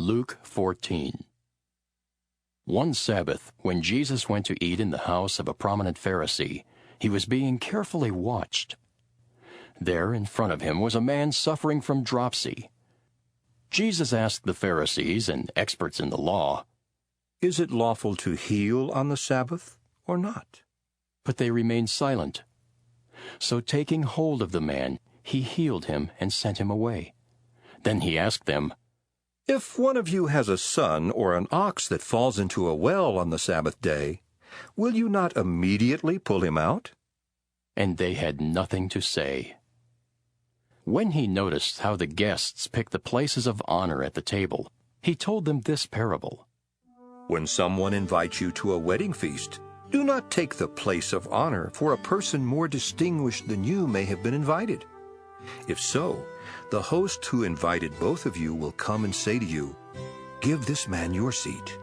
Luke 14. One Sabbath, when Jesus went to eat in the house of a prominent Pharisee, he was being carefully watched. There in front of him was a man suffering from dropsy. Jesus asked the Pharisees and experts in the law, "Is it lawful to heal on the Sabbath or not?" But they remained silent. So taking hold of the man, he healed him and sent him away. Then he asked them, "If one of you has a son or an ox that falls into a well on the Sabbath day, will you not immediately pull him out?" And they had nothing to say. When he noticed how the guests picked the places of honor at the table, he told them this parable. "When someone invites you to a wedding feast, do not take the place of honor, for a person more distinguished than you may have been invited. If so, the host who invited both of you will come and say to you, 'Give this man your seat.'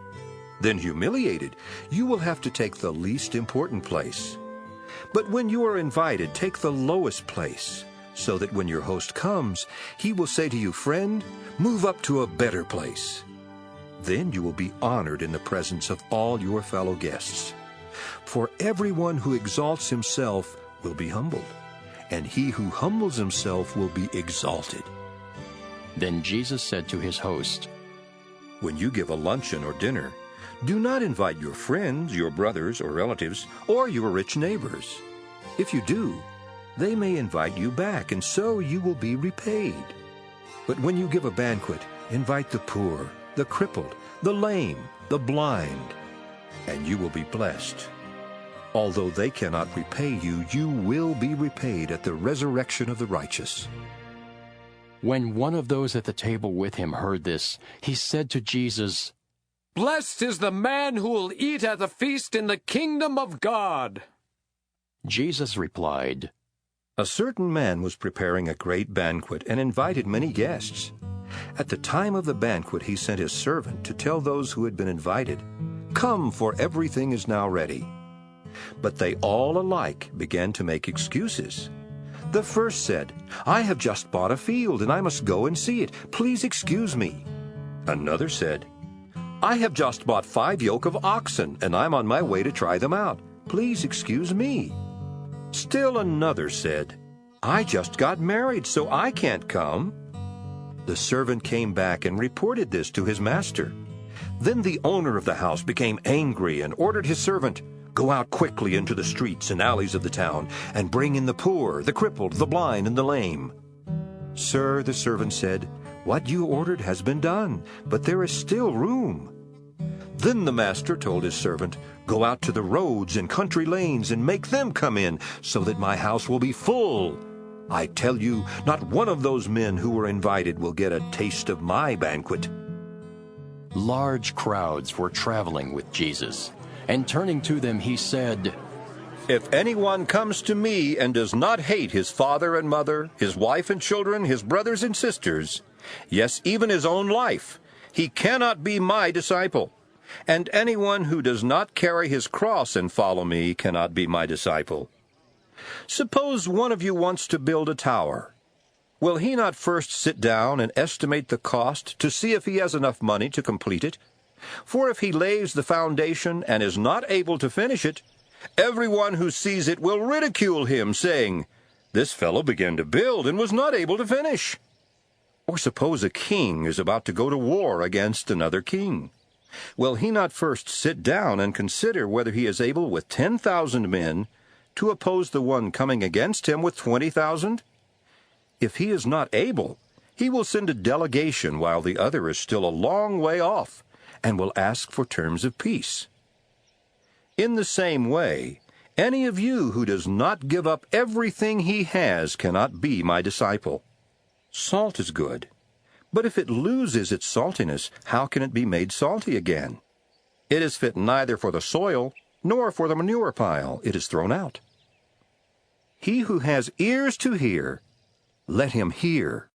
Then, humiliated, you will have to take the least important place. But when you are invited, take the lowest place, so that when your host comes, he will say to you, 'Friend, move up to a better place.' Then you will be honored in the presence of all your fellow guests. For everyone who exalts himself will be humbled, and he who humbles himself will be exalted." Then Jesus said to his host, "When you give a luncheon or dinner, do not invite your friends, your brothers or relatives, or your rich neighbors. If you do, they may invite you back, and so you will be repaid. But when you give a banquet, invite the poor, the crippled, the lame, the blind, and you will be blessed. Although they cannot repay you, you will be repaid at the resurrection of the righteous." When one of those at the table with him heard this, he said to Jesus, "Blessed is the man who will eat at the feast in the kingdom of God." Jesus replied, "A certain man was preparing a great banquet and invited many guests. At the time of the banquet he sent his servant to tell those who had been invited, 'Come, for everything is now ready.' But they all alike began to make excuses. The first said, 'I have just bought a field, and I must go and see it. Please excuse me.' Another said, 'I have just bought 5 yoke of oxen, and I'm on my way to try them out. Please excuse me.' Still another said, 'I just got married, so I can't come.' The servant came back and reported this to his master. Then the owner of the house became angry and ordered his servant, 'Go out quickly into the streets and alleys of the town, and bring in the poor, the crippled, the blind, and the lame.' 'Sir,' the servant said, 'what you ordered has been done, but there is still room.' Then the master told his servant, 'Go out to the roads and country lanes and make them come in, so that my house will be full. I tell you, not one of those men who were invited will get a taste of my banquet.'" Large crowds were traveling with Jesus, and turning to them he said, "If anyone comes to me and does not hate his father and mother, his wife and children, his brothers and sisters, yes, even his own life, he cannot be my disciple. And anyone who does not carry his cross and follow me cannot be my disciple. Suppose one of you wants to build a tower. Will he not first sit down and estimate the cost to see if he has enough money to complete it? For if he lays the foundation and is not able to finish it, everyone who sees it will ridicule him, saying, 'This fellow began to build and was not able to finish.' Or suppose a king is about to go to war against another king. Will he not first sit down and consider whether he is able with 10,000 men to oppose the one coming against him with 20,000? If he is not able, he will send a delegation while the other is still a long way off, and will ask for terms of peace. In the same way, any of you who does not give up everything he has cannot be my disciple. Salt is good, but if it loses its saltiness, how can it be made salty again? It is fit neither for the soil nor for the manure pile. It is thrown out. He who has ears to hear, let him hear."